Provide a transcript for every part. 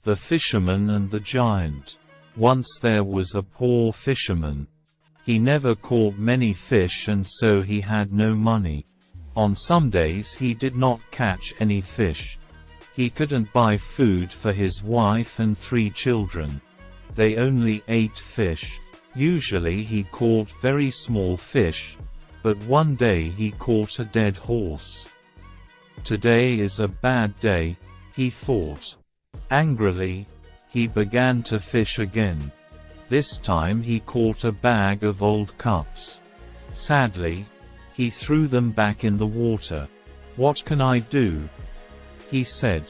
The Fisherman and the Giant. Once there was a poor fisherman. He never caught many fish, and so he had no money. On some days he did not catch any fish. He couldn't buy food for his wife and 3 children. They only ate fish. Usually he caught very small fish, but one day he caught a dead horse. Today is a bad day, he thought. Angrily, he began to fish again. This time he caught a bag of old cups. Sadly, he threw them back in the water. "What can I do?" he said.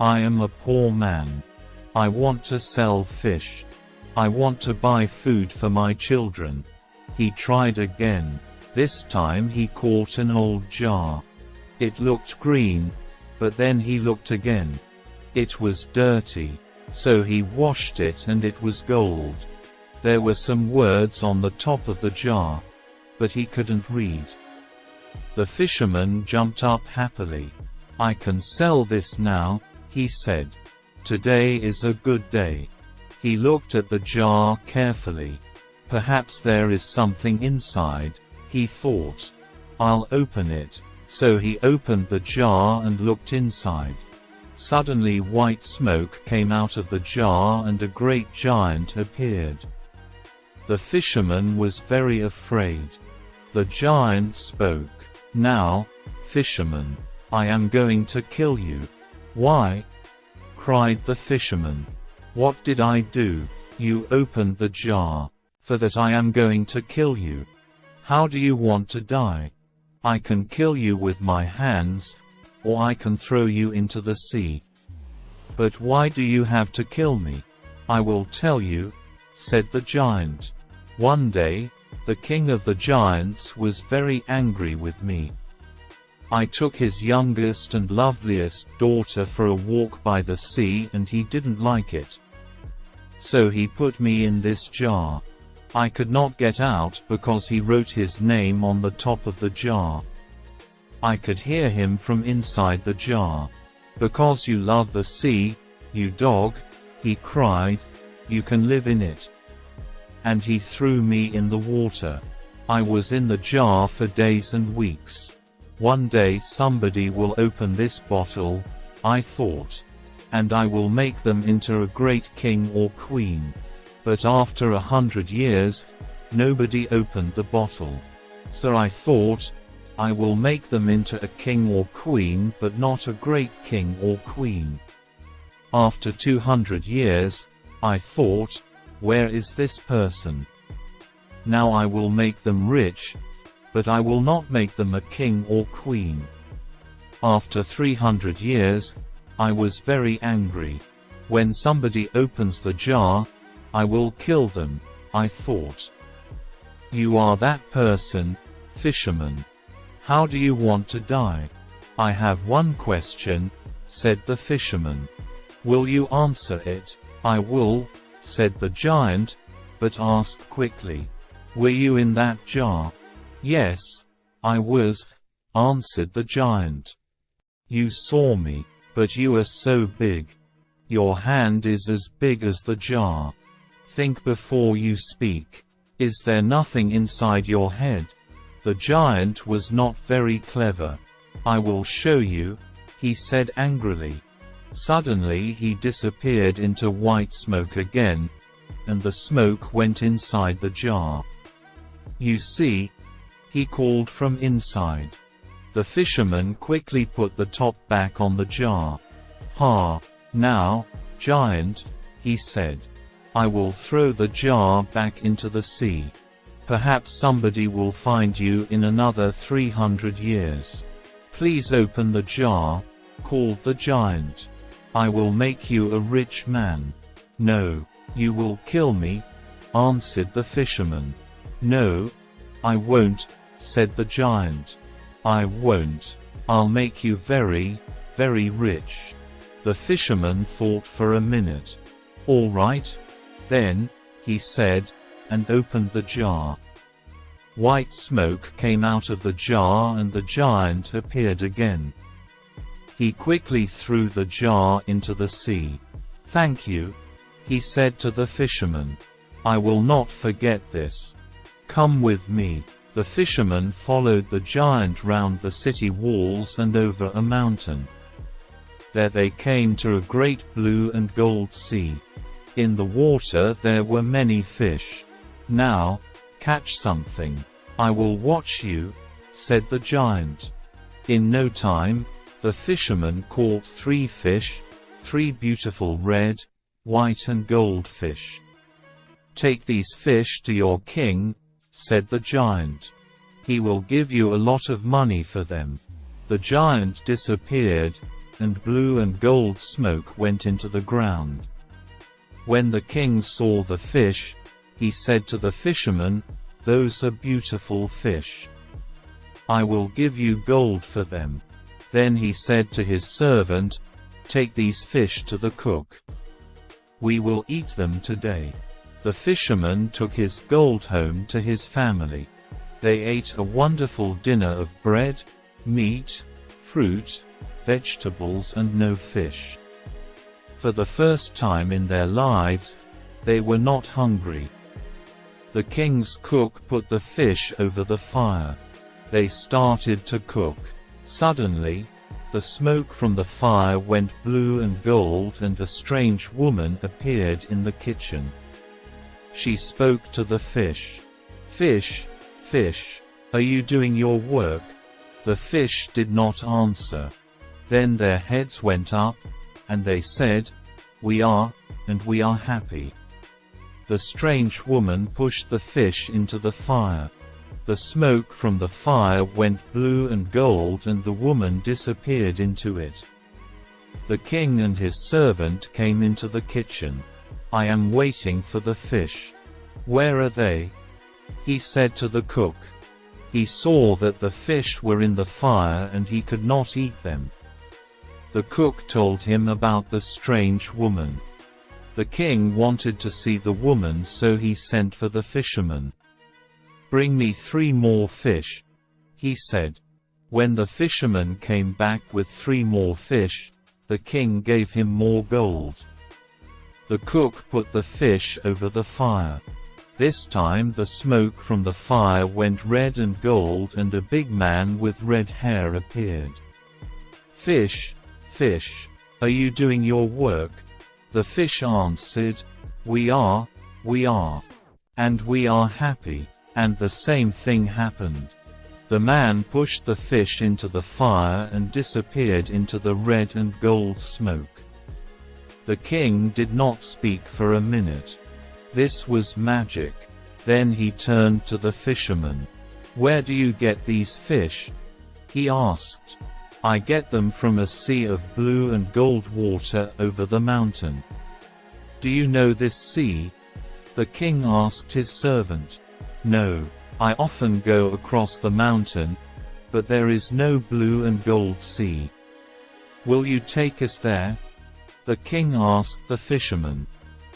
"I am a poor man. I want to sell fish. I want to buy food for my children." He tried again. This time he caught an old jar. It looked green, but then he looked again. It was dirty. So he washed it and it was gold. There were some words on the top of the jar, but he couldn't read. The fisherman jumped up happily. "I can sell this now," he said. "Today is a good day." He looked at the jar carefully. "Perhaps there is something inside," he thought. "I'll open it." So he opened the jar and looked inside. Suddenly white smoke came out of the jar and a great giant appeared. The fisherman was very afraid. The giant spoke. "Now, fisherman, I am going to kill you." "Why?" cried the fisherman. "What did I do?" "You opened the jar. For that I am going to kill you." "How do you want to die?" "I can kill you with my hands, or I can throw you into the sea." "But why do you have to kill me?" "I will tell you," said the giant. "One day, the king of the giants was very angry with me. I took his youngest and loveliest daughter for a walk by the sea and he didn't like it. So he put me in this jar. I could not get out because he wrote his name on the top of the jar. I could hear him from inside the jar. 'Because you love the sea, you dog,' he cried, 'you can live in it.' And he threw me in the water. I was in the jar for days and weeks. One day somebody will open this bottle, I thought, and I will make them into a great king or queen. But after 100 years, nobody opened the bottle. So I thought, I will make them into a king or queen, but not a great king or queen. After 200 years, I thought, where is this person? Now I will make them rich, but I will not make them a king or queen. After 300 years, I was very angry. When somebody opens the jar, I will kill them, I thought. You are that person, fisherman. How do you want to die? I have one question, said the fisherman. Will you answer it? I will, said the giant, but asked quickly. Were you in that jar? Yes, I was, answered the giant. You saw me, but you are so big. Your hand is as big as the jar. Think before you speak. Is there nothing inside your head? The giant was not very clever. I will show you, he said angrily. Suddenly he disappeared into white smoke again, and the smoke went inside the jar. You see, he called from inside. The fisherman quickly put the top back on the jar. Ha! Now, giant, he said. I will throw the jar back into the sea. Perhaps somebody will find you in another 300 years. Please open the jar, called the giant. I will make you a rich man. No, you will kill me, answered the fisherman. No, I won't, said the giant. I won't. I'll make you very, very rich. The fisherman thought for a minute. All right, then, he said, and opened the jar. White smoke came out of the jar and the giant appeared again. He quickly threw the jar into the sea. "Thank you," he said to the fisherman. "I will not forget this. Come with me." The fisherman followed the giant round the city walls and over a mountain. There they came to a great blue and gold sea. In the water there were many fish. "Now, catch something. I will watch you," said the giant. In no time, the fisherman caught 3 fish, 3 beautiful red, white and gold fish. "Take these fish to your king," said the giant. "He will give you a lot of money for them." The giant disappeared, and blue and gold smoke went into the ground. When the king saw the fish, he said to the fisherman, "Those are beautiful fish. I will give you gold for them." Then he said to his servant, "Take these fish to the cook. We will eat them today." The fisherman took his gold home to his family. They ate a wonderful dinner of bread, meat, fruit, vegetables and no fish. For the first time in their lives, they were not hungry. The king's cook put the fish over the fire. They started to cook. Suddenly, the smoke from the fire went blue and gold and a strange woman appeared in the kitchen. She spoke to the fish. "Fish, fish, are you doing your work?" The fish did not answer. Then their heads went up, and they said, "We are, and we are happy." The strange woman pushed the fish into the fire. The smoke from the fire went blue and gold and the woman disappeared into it. The king and his servant came into the kitchen. "I am waiting for the fish. Where are they?" he said to the cook. He saw that the fish were in the fire and he could not eat them. The cook told him about the strange woman. The king wanted to see the woman, so he sent for the fisherman. "Bring me 3 more fish," he said. When the fisherman came back with 3 more fish, the king gave him more gold. The cook put the fish over the fire. This time the smoke from the fire went red and gold and a big man with red hair appeared. "Fish, fish, are you doing your work?" The fish answered, we are, and we are happy." And the same thing happened. The man pushed the fish into the fire and disappeared into the red and gold smoke. The king did not speak for a minute. This was magic. Then he turned to the fisherman. "Where do you get these fish?" he asked. "I get them from a sea of blue and gold water over the mountain." "Do you know this sea?" the king asked his servant. "No, I often go across the mountain, but there is no blue and gold sea." "Will you take us there?" the king asked the fisherman.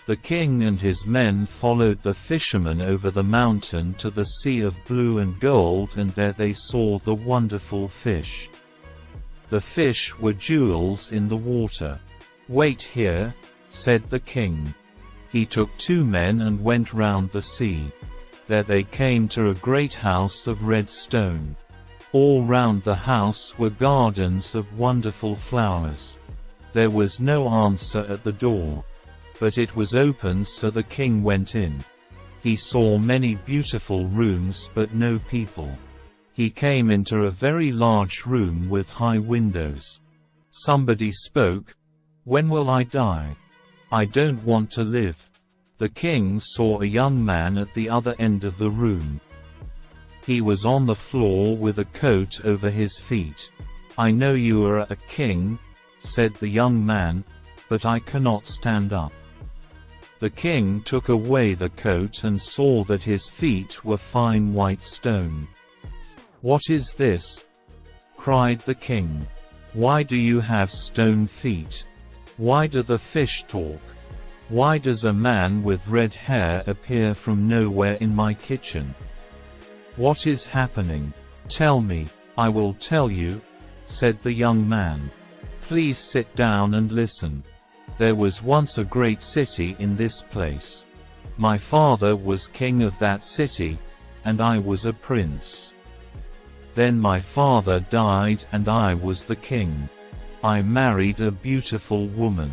The king and his men followed the fisherman over the mountain to the sea of blue and gold, and there they saw the wonderful fish. The fish were jewels in the water. "Wait here," said the king. He took 2 men and went round the sea. There they came to a great house of red stone. All round the house were gardens of wonderful flowers. There was no answer at the door, but it was open, so the king went in. He saw many beautiful rooms but no people. He came into a very large room with high windows. Somebody spoke, "When will I die? I don't want to live." The king saw a young man at the other end of the room. He was on the floor with a coat over his feet. "I know you are a king," said the young man, "but I cannot stand up." The king took away the coat and saw that his feet were fine white stone. "What is this?" cried the king. "Why do you have stone feet? Why do the fish talk? Why does a man with red hair appear from nowhere in my kitchen? What is happening? Tell me, I will tell you," said the young man. "Please sit down and listen." There was once a great city in this place. My father was king of that city, and I was a prince. Then my father died and I was the king. I married a beautiful woman.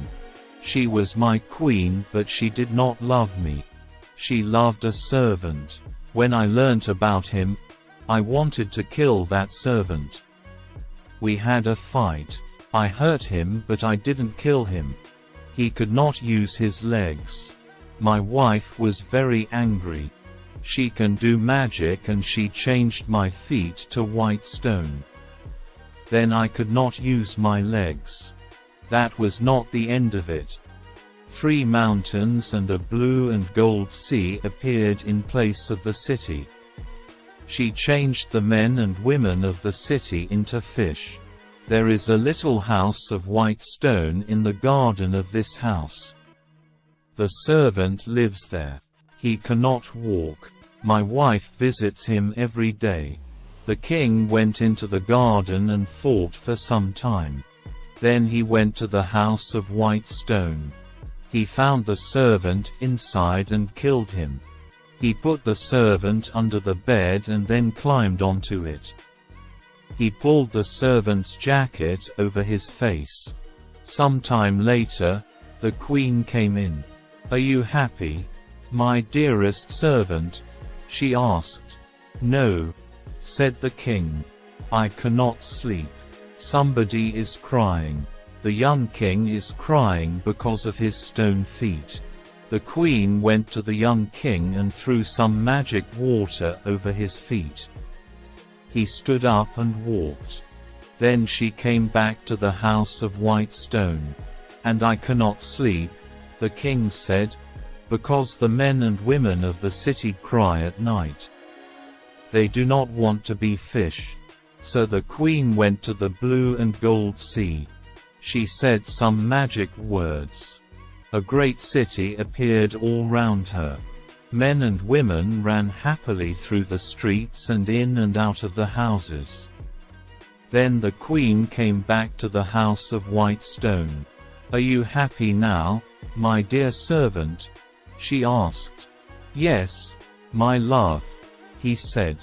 She was my queen, but she did not love me. She loved a servant. When I learnt about him, I wanted to kill that servant. We had a fight. I hurt him, but I didn't kill him. He could not use his legs. My wife was very angry. She can do magic and she changed my feet to white stone. Then I could not use my legs. That was not the end of it. 3 mountains and a blue and gold sea appeared in place of the city. She changed the men and women of the city into fish. There is a little house of white stone in the garden of this house. The servant lives there. He cannot walk. My wife visits him every day. The king went into the garden and fought for some time. Then he went to the house of white stone. He found the servant inside and killed him. He put the servant under the bed and then climbed onto it. He pulled the servant's jacket over his face. Some time later, the queen came in. "Are you happy, my dearest servant?" she asked. "No," said the king. "I cannot sleep. Somebody is crying. The young king is crying because of his stone feet." The queen went to the young king and threw some magic water over his feet. He stood up and walked. Then she came back to the house of white stone. "And I cannot sleep," the king said, "because the men and women of the city cry at night. They do not want to be fish." So the queen went to the blue and gold sea. She said some magic words. A great city appeared all round her. Men and women ran happily through the streets and in and out of the houses. Then the queen came back to the house of white stone. "Are you happy now, my dear servant?" she asked. "Yes, my love," he said.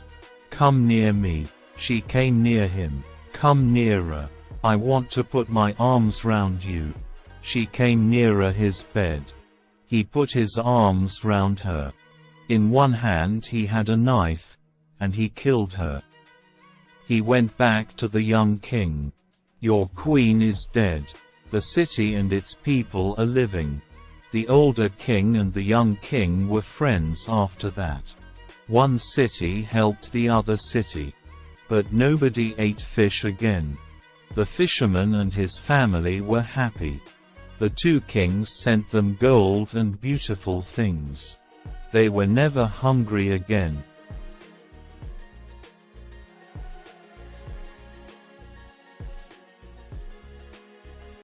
"Come near me." She came near him. "Come nearer. I want to put my arms round you." She came nearer his bed. He put his arms round her. In one hand he had a knife, and he killed her. He went back to the young king. "Your queen is dead. The city and its people are living." The older king and the young king were friends after that. One city helped the other city. But nobody ate fish again. The fisherman and his family were happy. The 2 kings sent them gold and beautiful things. They were never hungry again.